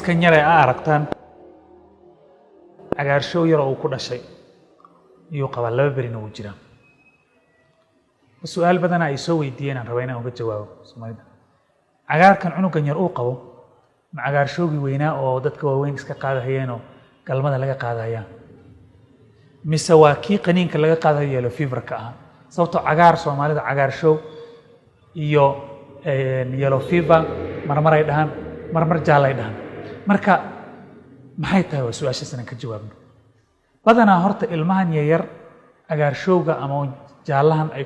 كيسكن يرى أركتان عقارشو يرى وكل شيء يوقع الله برينا وجرا السؤال بدنا يسوي دينا روينا وبجوابه سمعنا عقار كان عنو كان يرقوا مع عقارشو وينا أو دتك وين إسك قاعد هيانو كلمة لقى قاعد هيان مسواكي قنين كلقى قاعد هيالو في بركة صوت عقار سومالي عقارشو يو يلو فيفا مرمر يدهان مرمر جالا يدهان مركا maxay tahay waa su'aashaas aan ka jawaabno badanaa horta ilmahan yar agaarshowga ama jaalahan ay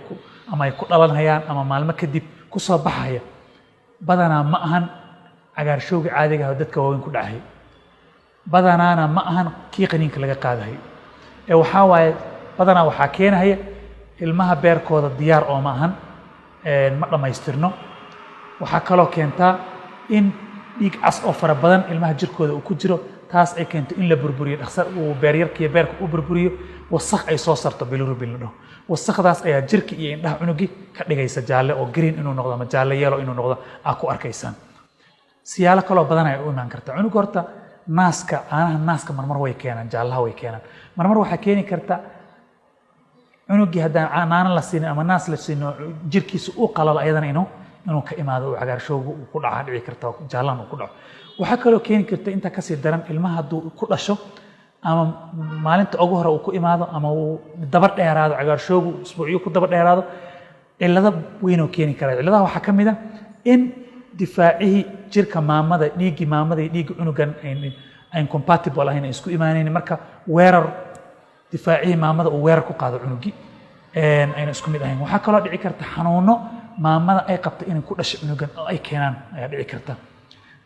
ku dhalanayaan ama maalmo kadib ku soo baxaya badanaa ma ahan agaarshowga caadiga ah dadka waaweyn ku dhacay badanaana ma ahan kii qaniinka laga qaadahay ee waxa waaye badanaa waxaa keenaya ilmaha beerkooda diyaar oo ma ahan ma dhamaystirno waxaa kaloo keentaa in dhiig cas oo fara badan ilmaha jirkooda uu ku jiro taas ay keento in la burburiyo dhakhtar uu beeryarkiiyo beerka u burburiyo wasakh ay soo sarto bilirubin la dhaho wasakhdaas ayaa jirka iyo indhaha cunugi ka dhigaysa jaalle oo green inuu noqdo ama jaalle yellow inuu noqdo aa ku arkaysaan siyaalo kaloo badan ay u imaan kartaa cunuga horta naaska caanaha naaska marmar way keenaan jaallaha way keenaan marmar waxaa keeni karta cunugii haddaan caanaana la siinin ama naas la siino jirkiisa uu qalalo ayadana inuu ka imaado uu cagaarshowga uu ku dhaca dhici karta jaallahan uu ku dhaco waxaa kaloo keeni karta inta ka sii daran ilmaha hadduu ku dhasho ama maalinta ugu hore uu ku imaado ama uu daba dheeraado cagaarshowgu isbuucyo ku daba dheeraado cillado weyn oo keeni kara cilladaha waxaa ka mid ah in difaacihii jirka maamada dhiiggii maamada iyo dhiigga cunugan ayn compatible ahayn ay isku imaanayn marka weerar difaacihii maamada uu weerar ku qaado cunugii ayna isku mid ahayn waxaa kaloo dhici karta xanuuno maamada ay qabto inay ku dhasho cunugan oo ay keenaan ayaa dhici karta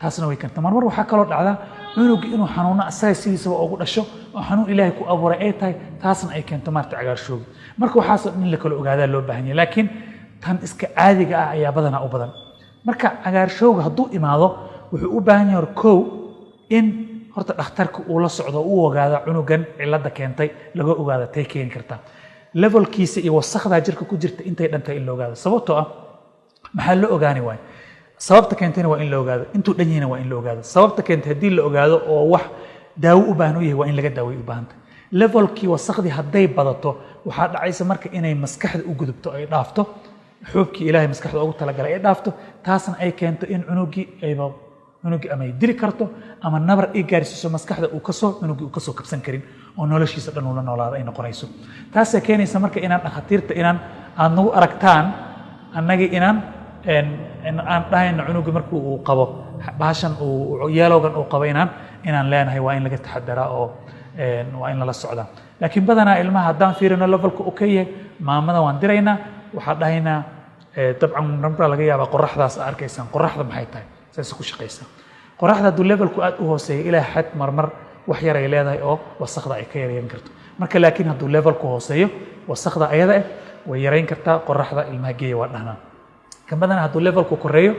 taasna way kartaa marmar waxaa kaloo dhacda cunuga inuu xanuuno asaga sidiisaba ugu dhasho oo xanuun ilaahay ku abuuray ay tahay taasna ay keento maarta cagaarshowga marka waxaas in la kala ogaadaa loo baahan yahay laakiin tan iska caadiga ah ayaa badanaa u badan marka cagaarshowga hadduu imaado wuxuu u baahan yahay kow in horta dhakhtarka uu la socdo uu ogaado cunugan cilada keentay laga ogaado tay keeni kartaa levelkiisa iyo wasakhda jirka ku jirta intay dhantay in la ogaado sababtoo ah maxaa loo ogaani waay sababta keentayna waa in la ogaado intuu dhan yahayna waa in la ogaado sababta keentay haddii la ogaado oo wax daawo u baahan u yahay waa in laga daaway u baahanta levelkii wasakhdii hadday badato waxaa dhacaysa marka inay maskaxda u gudubto ay dhaafto xuubkii ilaahay maskaxda ugu talagalay ay dhaafto taasna ay keento in cunugii ama ay dili karto ama nabar ay gaarsiiso maskaxda cunugii uu kasoo kabsan karin oo noloshiisa dhan uu la noolaado ay noqonayso taasay keenaysa marka inaan dhakhaatiirta aad nagu aragtaan annagii inaan dhahayna cunuga markuu uu qabo baashan uu yeelowgan uu qabo inaan leenahay waa in laga taxadaraa oo waa in lala socdaa laakiin badanaa ilmaha haddaan fiirino levelka uu ka yahay maamada waan diraynaa waxaa dhahaynaa dabcan marmar laga yaabaa qoraxdaas aad arkaysaan qoraxda maxay tahay saas ku shaqaysaa qoraxda hadduu levelku aad u hooseeyo ilaa xad marmar wax yar ay leedahay oo wasakhda ay ka yareyn karto marka laakiin hadduu levelku hooseeyo wasakhda ayada way yareyn kartaa qoraxda ilmaha geeya waa dhahnaa kan badan hadduu levelku koreeyo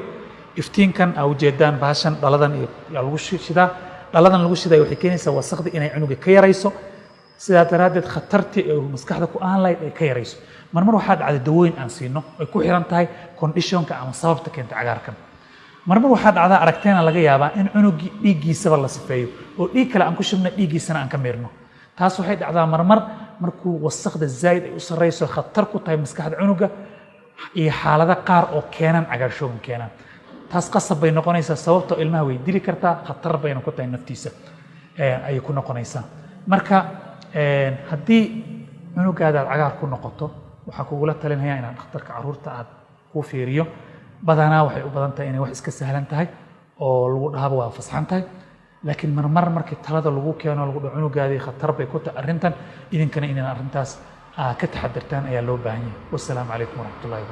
iftiinkan aa ujeedaan baashan dhaladan iyo lagu shidaa dhaladan lagu shiday waxay keenaysaa wasakhda inay cunuga ka yarayso sidaa daraaddeed khatartii ee maskaxda ku aan lahayd ay ka yarayso marmar waxaa dhacda dawooyin aan siino ay ku xiran tahay conditionka ama sababta keenta cagaarkan marmar waxaa dhacda aragteena laga yaabaa in cunugii dhiiggiisaba la sifeeyo oo dhiig kale aan ku shubna dhiiggiisana aan ka meerno taas waxay dhacdaa marmar markuu wasakhda zaa'id ay u sarreyso khatar ku tahay maskaxda cunuga iyo xaalado qaar oo keenan cagaarshowgan keenan taas qasab bay noqonaysaa sababtoo ilmaha way dili kartaa khatar bayna ku tahay naftiisa ayay ku noqonaysaa marka haddii cunugaada aad cagaar ku noqoto waxaa kugula talinaya inaad dhakhtarka carruurta aad ku fiiriyo badanaa waxay u badan tahay inay wax iska sahlan tahay oo lagu dhahaba waa fasaxan tahay laakiin marmar markii talada lagu keeno lagu dhaho cunugaadii khatar bay ku tahay arrintan idinkana inaan arrintaas ka taxadirtaan ayaa loo baahan yahay wassalaamu calaykum waraxmatullahi wabarakatu